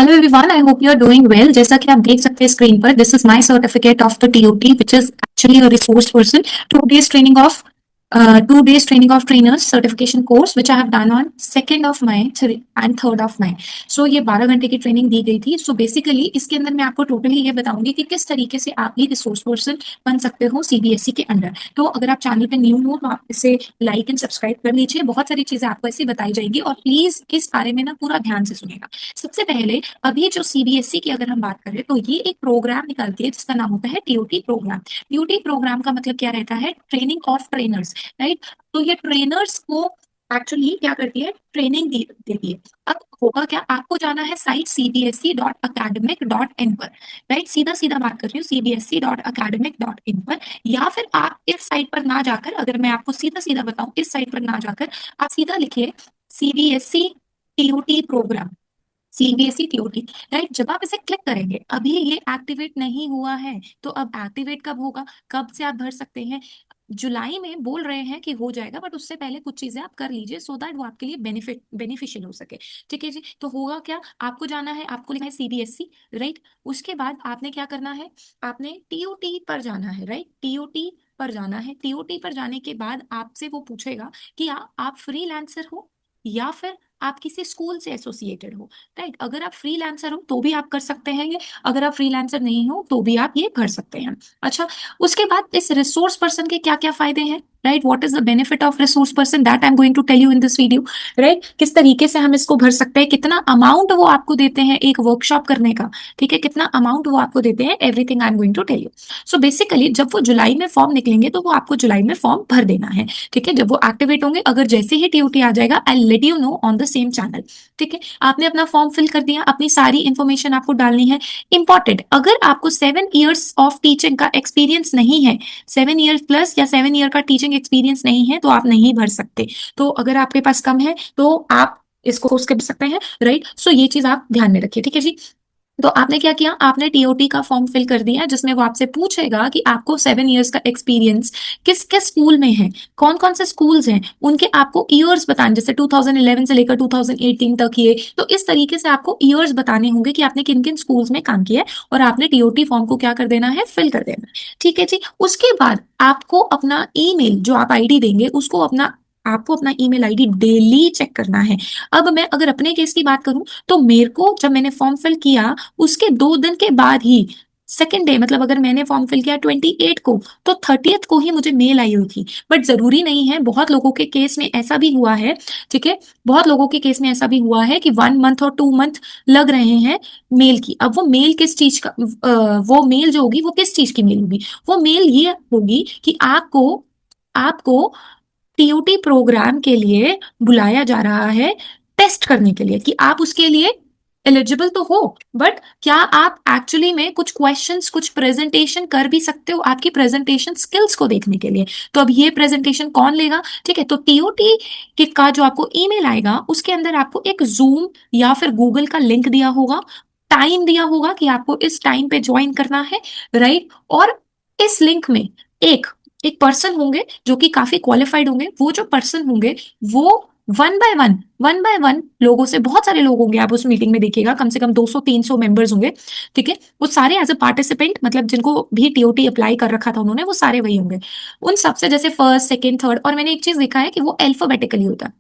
Hello everyone, I hope you are doing well. जैसा कि आप देख सकते हैं स्क्रीन पर, this is my certificate of the TOT which is actually a resource person. 2 days training of 2 days training of trainers certification course which I have done on 2nd of May and 3rd of May। So ये 12 घंटे की training दी गई थी। So basically इसके अंदर मैं आपको totally ये बताऊंगी कि किस तरीके से आप ये रिसोर्स पर्सन बन सकते हो सीबीएसई के अंडर। तो अगर आप चैनल पे न्यू हो तो आप इसे लाइक एंड सब्सक्राइब कर लीजिए। बहुत सारी चीजें आपको ऐसी बताई जाएगी और प्लीज इस बारे में ना पूरा ध्यान से सुनेगा। सबसे पहले अभी जो सीबीएसई की अगर हम बात करें तो ये एक प्रोग्राम निकालती है जिसका नाम होता है टीओटी प्रोग्राम। टीओटी प्रोग्राम का मतलब क्या रहता है? Training of trainers, right. तो ये ट्रेनर्स को एक्चुअली क्या करती है? ट्रेनिंग देती है। अब होगा क्या, आपको जाना है साइट cbse.academic.in पर, राइट। सीधा सीधा बात कर रही हूँ, cbse.academic.in पर। या फिर आप इस साइट पर ना जाकर, अगर मैं आपको सीधा सीधा बताऊं, इस साइट पर ना जाकर आप सीधा लिखिए CBSE TOT program, CBSE TOT, right. जब आप इसे क्लिक करेंगे, अभी ये एक्टिवेट नहीं हुआ है, तो अब एक्टिवेट कब होगा, कब से आप भर सकते हैं? जुलाई में बोल रहे हैं कि हो जाएगा, बट उससे पहले कुछ चीजें आप कर लीजिए सो दैट वो आपके लिए बेनिफिशियल हो सके। ठीक है जी। तो होगा क्या, आपको जाना है, आपको लिखना है सीबीएसई, राइट। उसके बाद आपने क्या करना है, आपने टीओटी पर जाना है, राइट। टीओटी पर जाना है। टीओटी पर जाने के बाद आपसे वो पूछेगा कि आप फ्रीलांसर हो या फिर आप किसी स्कूल से एसोसिएटेड हो, राइट। अगर आप फ्रीलांसर हो तो भी आप कर सकते हैं ये, अगर आप फ्रीलांसर नहीं हो तो भी आप ये कर सकते हैं। अच्छा, उसके बाद इस रिसोर्स पर्सन के क्या क्या फायदे हैं, right. What is the benefit of resource person, that I am going to tell you in this video, right. किस तरीके से हम इसको भर सकते हैं, कितना अमाउंट वो आपको देते हैं एक वर्कशॉप करने का, ठीक है, कितना अमाउंट वो आपको देते हैं, everything I am going to tell you. So basically जब वो जुलाई में फॉर्म निकलेंगे तो वो आपको जुलाई में फॉर्म भर देना है, ठीक है। जब वो एक्टिवेट होंगे, अगर जैसे ही टीओटी आ जाएगा, I let you know on the same channel, ठीक है। आपने अपना फॉर्म फिल कर दिया, अपनी सारी इंफॉर्मेशन आपको डालनी है। इंपॉर्टेंट, अगर आपको 7 years ऑफ टीचिंग का एक्सपीरियंस नहीं है, 7 years प्लस या 7 year का टीचिंग एक्सपीरियंस नहीं है, तो आप नहीं भर सकते। तो अगर आपके पास कम है तो आप इसको उसके भर सकते हैं, राइट। सो ये चीज आप ध्यान में रखिए, ठीक है जी। तो आपने क्या किया, आपने टीओटी का फॉर्म फिल कर दिया, जिसमें वो आपसे पूछेगा कि आपको 7 years का एक्सपीरियंस किस किस स्कूल में है, कौन कौन से स्कूल्स हैं, उनके आपको ईयर्स बताने, जैसे 2011 से लेकर 2018 तक ये, तो इस तरीके से आपको ईयर्स बताने होंगे कि आपने किन किन स्कूल्स में काम किया है, और आपने टीओटी फॉर्म को क्या कर देना है, फिल कर देना है, ठीक है जी। उसके बाद आपको अपना ईमेल, जो आप आईडी देंगे उसको अपना, आपको अपना ईमेल आईडी डेली चेक करना है। अब मैं अगर अपने केस की बात करूं तो मेरे को, जब मैंने फॉर्म फिल किया उसके 2 दिन के बाद ही, सेकेंड डे, मतलब अगर मैंने फॉर्म फिल किया 28 को, तो 30th को ही मुझे मेल आई हुई थी। बट जरूरी नहीं है, बहुत लोगों के केस में ऐसा भी हुआ है, ठीक है, बहुत लोगों के केस में ऐसा भी हुआ है कि 1 month और 2 month लग रहे हैं मेल की। अब वो मेल किस चीज का, वो मेल जो होगी वो किस चीज की मेल होगी, वो मेल ये होगी कि आपको आपको टीओटी प्रोग्राम के लिए बुलाया जा रहा है, टेस्ट करने के लिए कि आप उसके लिए एलिजिबल तो हो, बट क्या आप एक्चुअली में कुछ क्वेश्चंस, कुछ प्रेजेंटेशन कर भी सकते हो, आपकी प्रेजेंटेशन स्किल्स को देखने के लिए। तो अब ये प्रेजेंटेशन कौन लेगा, ठीक है। तो टीओटी के का जो आपको ईमेल आएगा उसके अंदर आपको एक जूम या फिर गूगल का लिंक दिया होगा, टाइम दिया होगा कि आपको इस टाइम पे ज्वाइन करना है, राइट। और इस लिंक में एक एक पर्सन होंगे जो कि काफी क्वालिफाइड होंगे। वो जो पर्सन होंगे वो वन बाय वन लोगों से, बहुत सारे लोग होंगे, आप उस मीटिंग में देखिएगा कम से कम 200-300 मेंबर्स होंगे, ठीक है। वो सारे एज अ पार्टिसिपेंट, मतलब जिनको भी टीओटी अप्लाई कर रखा था उन्होंने, वो सारे वही होंगे। उन सबसे जैसे फर्स्ट, सेकंड, थर्ड, और मैंने एक चीज देखा है कि वो अल्फाबेटिकली होता है,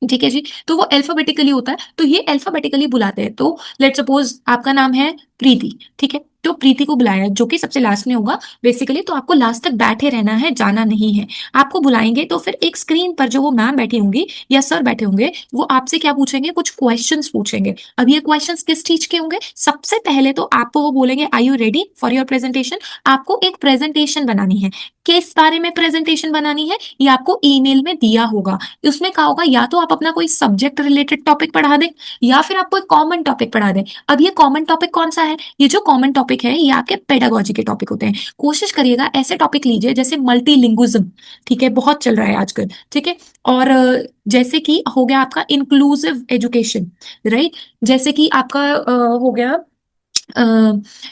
ठीक है जी। तो वो अल्फाबेटिकली होता है, तो ये अल्फाबेटिकली बुलाते हैं। तो लेट सपोज आपका नाम है प्रीति, ठीक है, तो प्रीति को बुलाया जो कि सबसे लास्ट में होगा बेसिकली। तो आपको लास्ट तक बैठे रहना है, जाना नहीं है। आपको बुलाएंगे तो फिर एक स्क्रीन पर जो वो मैम बैठी होंगी या सर बैठे होंगे, वो आपसे क्या पूछेंगे, कुछ क्वेश्चंस पूछेंगे। अब ये क्वेश्चंस किस चीज के होंगे, सबसे पहले तो आपको वो बोलेंगे are you ready for your presentation. आपको एक प्रेजेंटेशन बनानी है, किस बारे में प्रेजेंटेशन बनानी है ये आपको ईमेल में दिया होगा। उसमें क्या होगा, या तो आप अपना कोई सब्जेक्ट रिलेटेड टॉपिक पढ़ा दें या फिर आप कोई कॉमन टॉपिक पढ़ा दें। अब ये कॉमन टॉपिक कौन सा है, ये जो कॉमन टॉपिक है ये आपके पेडागोजी के टॉपिक होते हैं। कोशिश करिएगा ऐसे टॉपिक लीजिए जैसे मल्टीलिंगुइज्म, ठीक है, बहुत चल रहा है आजकल, ठीक है। और जैसे कि हो गया आपका इंक्लूसिव एजुकेशन, राइट। जैसे कि आपका हो गया अ,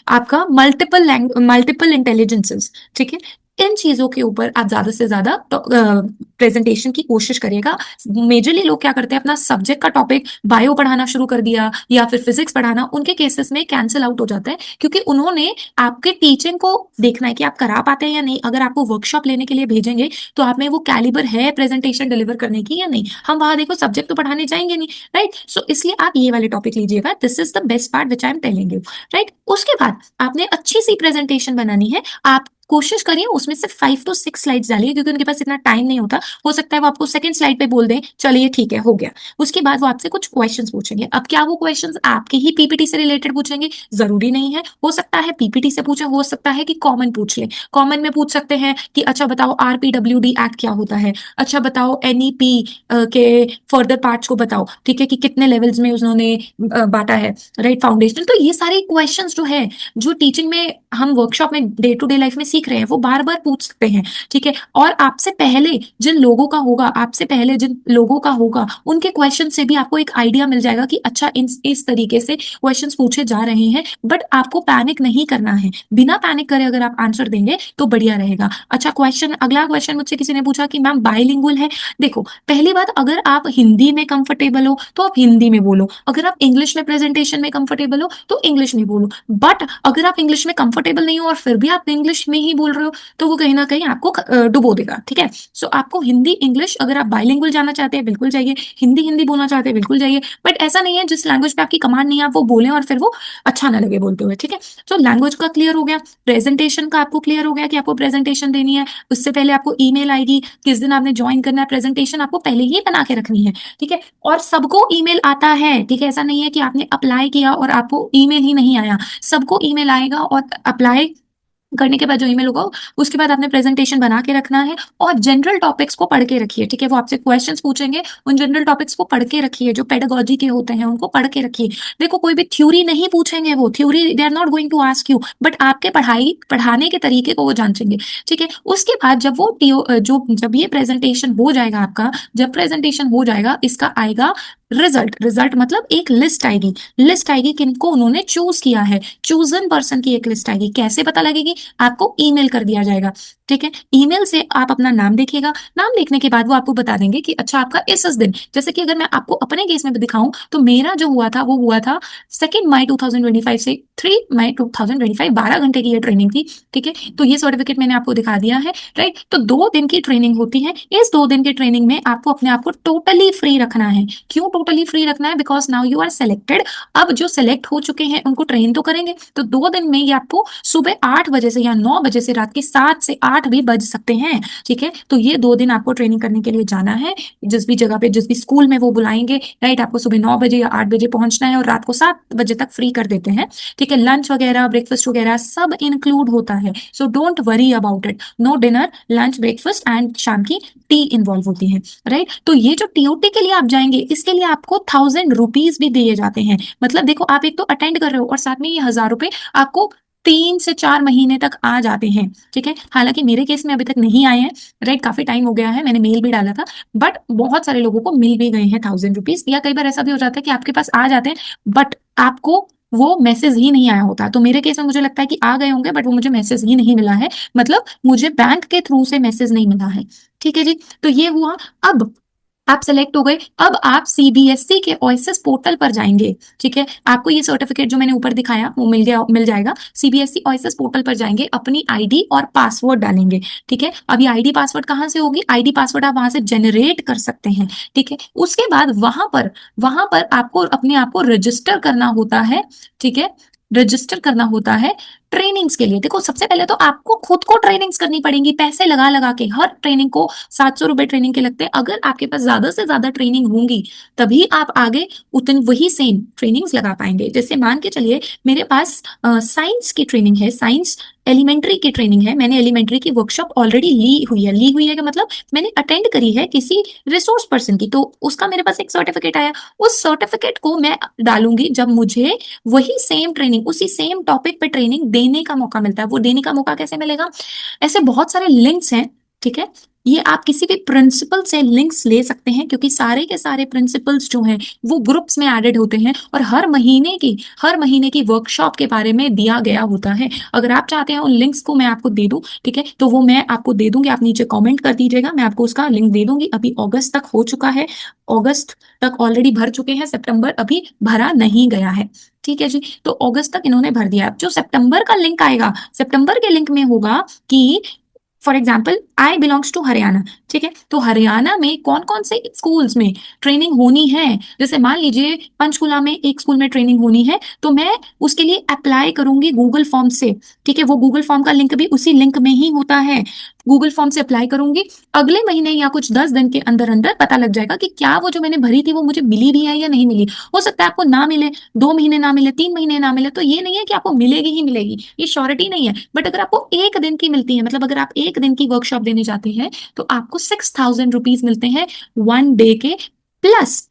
आपका मल्टीपल इंटेलिजेंसेस, ठीक है। इन चीजों के ऊपर आप ज्यादा से ज्यादा प्रेजेंटेशन की कोशिश करिएगा। मेजरली लोग क्या करते हैं, अपना सब्जेक्ट का टॉपिक बायो पढ़ाना शुरू कर दिया या फिर फिजिक्स पढ़ाना, उनके केसेस में कैंसिल आउट हो जाता है, क्योंकि उन्होंने आपके टीचिंग को देखना है कि आप करा पाते हैं या नहीं। अगर आपको वर्कशॉप लेने के लिए भेजेंगे तो आप में वो कैलिबर है प्रेजेंटेशन डिलीवर करने की या नहीं। हम वहां देखो सब्जेक्ट तो पढ़ाने जाएंगे नहीं, राइट। सो इसलिए आप ये वाले टॉपिक लीजिएगा, this is the best part which I am telling you, right. उसके बाद आपने अच्छी सी प्रेजेंटेशन बनानी है। आप कोशिश करिए उसमें से 5 to 6 स्लाइड्स डालिए, क्योंकि उनके पास इतना टाइम नहीं होता। हो सकता है वो आपको सेकंड स्लाइड पे बोल दें चलिए ठीक है हो गया। उसके बाद वो आपसे कुछ क्वेश्चंस पूछेंगे। अब क्या वो क्वेश्चंस आपके ही पीपीटी से रिलेटेड पूछेंगे? जरूरी नहीं है, हो सकता है पीपीटी से पूछे, हो सकता है कि कॉमन पूछ ले। कॉमन में पूछ सकते हैं कि अच्छा बताओ आरपीडब्ल्यूडी एक्ट क्या होता है, अच्छा बताओ एनईपी के फर्दर पार्ट्स को बताओ, ठीक है, कि कितने लेवल्स में उन्होंने बांटा है, राइट, फाउंडेशनल। तो ये सारे क्वेश्चंस जो है, जो टीचिंग में हम वर्कशॉप में डे टू डे लाइफ में सीख रहे हैं, वो बार बार पूछ सकते हैं, ठीक है। और आपसे पहले जिन लोगों का होगा, आपसे पहले जिन लोगों का होगा, उनके क्वेश्चन से भी आपको एक आइडिया मिल जाएगा कि अच्छा इस तरीके से क्वेश्चंस पूछे जा रहे हैं। बट आपको पैनिक नहीं करना है, बिना पैनिक करे अगर आप आंसर देंगे तो बढ़िया रहेगा। अच्छा क्वेश्चन, अगला क्वेश्चन मुझसे किसी ने पूछा कि मैम बाइलिंगुअल है। देखो पहली बात, अगर आप हिंदी में कंफर्टेबल हो तो आप हिंदी में बोलो, अगर आप इंग्लिश में प्रेजेंटेशन में कंफर्टेबल हो तो इंग्लिश में बोलो। बट अगर आप इंग्लिश में कंफर्टेबल नहीं हो और फिर भी आप इंग्लिश में ही बोल रहे हो तो वो कहीं ना कहीं आपको डुबो देगा, ठीक है। सो आपको हिंदी इंग्लिश, अगर आप बाइलिंगुअल जाना चाहते हैं बिल्कुल जाइए, हिंदी हिंदी बोलना चाहते हैं बिल्कुल जाइए। बट ऐसा नहीं है जिस लैंग्वेज पे आपकी कमांड नहीं है आप वो बोलें और फिर वो अच्छा ना लगे बोलते हुए, ठीक है। तो लैंग्वेज का क्लियर हो गया, प्रेजेंटेशन का आपको क्लियर हो गया कि आपको प्रेजेंटेशन देनी है। उससे पहले आपको ईमेल आएगी, किस दिन आपने ज्वाइन करना है, प्रेजेंटेशन आपको पहले ही बना के रखनी है, ठीक है। और सबको ईमेल आता है, ठीक है, ऐसा नहीं है कि आपने अप्लाई किया और आपको ईमेल ही नहीं आया। सबको ईमेल आएगा और अप्लाई करने के बाद जो ईमेल होगा उसके बाद आपने प्रेजेंटेशन बना के रखना है। और जनरल टॉपिक्स को पढ़ के रखिए, ठीक है। वो आपसे क्वेश्चंस पूछेंगे, उन जनरल टॉपिक्स को पढ़ के रखिए, जो पेडागोजी के होते हैं उनको पढ़ के रखिए। देखो कोई भी थ्योरी नहीं पूछेंगे, वो theory they are not going to ask you, but आपके पढ़ाने के तरीके को वो जांचेंगे, ठीक है। उसके बाद जब वो जब ये प्रेजेंटेशन हो जाएगा आपका, जब प्रेजेंटेशन हो जाएगा इसका आएगा रिजल्ट। रिजल्ट मतलब एक लिस्ट आएगी, लिस्ट आएगी किनको उन्होंने चूज किया है, चूजन पर्सन की एक लिस्ट आएगी। कैसे पता लगेगी? आपको ईमेल कर दिया जाएगा, ठीक है। ईमेल से आप अपना नाम देखिएगा, नाम देखने के बाद वो आपको बता देंगे कि अच्छा आपका इस दिन, जैसे कि अगर मैं आपको अपने केस में दिखाऊं तो मेरा जो हुआ था वो हुआ था 2 मई 2025 से 3 मई 2025, 12 घंटे की ये ट्रेनिंग थी, ठीक है। तो ये सर्टिफिकेट मैंने आपको दिखा दिया है, राइट। तो 2 दिन की ट्रेनिंग होती है। इस 2 दिन की ट्रेनिंग में आपको अपने आप को टोटली फ्री रखना है। क्यों टोटली फ्री रखना है? Because now you are selected. अब जो सेलेक्ट हो चुके हैं उनको ट्रेन तो करेंगे, तो 2 दिन में ये आपको सुबह 8 बजे से या 9 बजे से रात के 7 से 8 भी बज सकते हैं, ठीक है। तो ये 2 दिन आपको ट्रेनिंग करने के लिए जाना है, जिस भी जगह पे, जिस भी स्कूल में वो बुलाएंगे, राइट। आपको सुबह 9 बजे या 8 बजे पहुंचना है और रात को 7 बजे तक फ्री कर देते हैं, ठीक है। लंच वगैरह ब्रेकफास्ट वगैरह सब इंक्लूड होता है। So don't worry about it, no dinner lunch breakfast and शाम की टी इन्वॉल्व होती है, राइट। तो ये जो टीओटी के लिए आप जाएंगे इसके लिए आपको 1000 रुपीज भी दिए जाते हैं। मतलब देखो आप एक तो अटेंड कर रहे हो और साथ में ये 1000 रुपए आपको 3 से 4 महीने तक आ जाते हैं, ठीक है। हालांकि मेरे केस में अभी तक नहीं आए हैं, राइट, काफी टाइम हो गया है, मैंने मेल भी डाला था, बट बहुत सारे लोगों को मिल भी गए हैं 1000 रुपीज। या कई बार ऐसा भी हो जाता है कि आपके पास आ जाते हैं बट आपको वो मैसेज ही नहीं आया होता। तो मेरे केस में मुझे लगता है कि आ गए होंगे बट वो मुझे मैसेज ही नहीं मिला है, मतलब मुझे बैंक के थ्रू से मैसेज नहीं मिला है, ठीक है जी। तो ये हुआ। अब आप सेलेक्ट हो गए, अब आप सीबीएसई के ओएसएस पोर्टल पर जाएंगे, ठीक है। आपको ये सर्टिफिकेट जो मैंने ऊपर दिखाया वो मिल जाएगा। सीबीएसई ओएसएस पोर्टल पर जाएंगे, अपनी आईडी और पासवर्ड डालेंगे, ठीक है। अब ये आईडी पासवर्ड कहाँ से होगी? आईडी पासवर्ड आप वहां से जनरेट कर सकते हैं, ठीक है। उसके बाद वहां पर आपको अपने आप को रजिस्टर करना होता है, ठीक है। रजिस्टर करना होता है ट्रेनिंग्स के लिए। देखो सबसे पहले तो आपको खुद को ट्रेनिंग्स करनी पड़ेंगी, पैसे लगा लगा के। हर ट्रेनिंग को 700 रुपए ट्रेनिंग के लगते हैं। अगर आपके पास ज्यादा से ज्यादा ट्रेनिंग होंगी तभी आप आगे उतनी वही सेम ट्रेनिंग्स लगा पाएंगे। जैसे मान के चलिए मेरे पास साइंस की ट्रेनिंग है, साइंस एलिमेंट्री की ट्रेनिंग है। मैंने एलिमेंट्री की वर्कशॉप ऑलरेडी ली हुई है कि मतलब मैंने अटेंड करी है किसी रिसोर्स पर्सन की, तो उसका मेरे पास एक सर्टिफिकेट आया। उस सर्टिफिकेट को मैं डालूंगी जब मुझे वही सेम ट्रेनिंग, उसी सेम टॉपिक पे ट्रेनिंग देने का मौका मिलता है। वो देने का मौका कैसे मिलेगा? ऐसे बहुत सारे लिंक्स हैं, ठीक है। ये आप किसी भी प्रिंसिपल से लिंक्स ले सकते हैं, क्योंकि सारे के सारे प्रिंसिपल्स जो हैं वो ग्रुप्स में एडेड होते हैं और हर महीने की वर्कशॉप के बारे में दिया गया होता है। अगर आप चाहते हैं उन लिंक्स को मैं आपको दे दूं, ठीक है, तो वो मैं आपको दे दूंगी, आप नीचे कमेंट कर दीजिएगा, मैं आपको उसका लिंक दे दूंगी। अभी अगस्त तक हो चुका है, अगस्त तक ऑलरेडी भर चुके हैं, सितंबर अभी भरा नहीं गया है, ठीक है जी। तो अगस्त तक इन्होंने भर दिया। जो सितंबर का लिंक आएगा, सितंबर के लिंक में होगा कि for example I belongs to Haryana, ठीक है, तो हरियाणा में कौन कौन से स्कूल्स में ट्रेनिंग होनी है। जैसे मान लीजिए पंचकुला में एक स्कूल में ट्रेनिंग होनी है, तो मैं उसके लिए अप्लाई करूंगी गूगल फॉर्म से, ठीक है, वो गूगल फॉर्म का लिंक भी उसी लिंक में ही होता है। गूगल फॉर्म से अप्लाई करूंगी, अगले महीने या कुछ 10 दिन के अंदर अंदर पता लग जाएगा कि क्या वो जो मैंने भरी थी वो मुझे मिली भी है या नहीं मिली। हो सकता है आपको ना मिले, 2 महीने ना मिले, 3 महीने ना मिले, तो ये नहीं है कि आपको मिलेगी ही मिलेगी, ये श्योरिटी नहीं है। बट अगर आपको एक दिन की मिलती है, मतलब अगर आप एक दिन की वर्कशॉप देने जाते हैं, तो आपको 6,000 रुपीज मिलते हैं 1 डे के, प्लस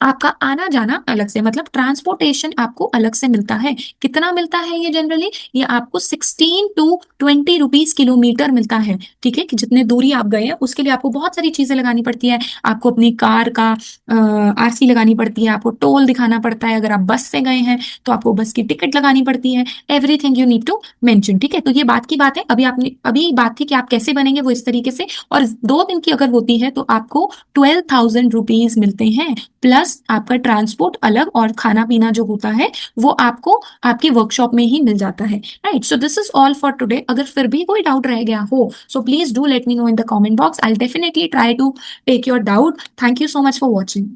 आपका आना जाना अलग से, मतलब ट्रांसपोर्टेशन आपको अलग से मिलता है। कितना मिलता है ये जनरली, ये आपको 16 to 20 रुपीज किलोमीटर मिलता है, ठीक है, कि जितने दूरी आप गए हैं उसके लिए आपको बहुत सारी चीजें लगानी पड़ती है। आपको अपनी कार का आरसी लगानी पड़ती है, आपको टोल दिखाना पड़ता है, अगर आप बस से गए हैं तो आपको बस की टिकट लगानी पड़ती है, everything you need to mention, ठीक है। तो ये बात की बात है, अभी बात थी कि आप कैसे बनेंगे वो इस तरीके से। और 2 दिन की अगर होती है तो आपको 12,000 रुपीज मिलते हैं, प्लस आपका ट्रांसपोर्ट अलग, और खाना पीना जो होता है वो आपको आपकी वर्कशॉप में ही मिल जाता है, right. So this is all for today. अगर फिर भी कोई डाउट रह गया हो, so please do let me know in the comment box, I will definitely try to take your doubt. Thank you so much for watching.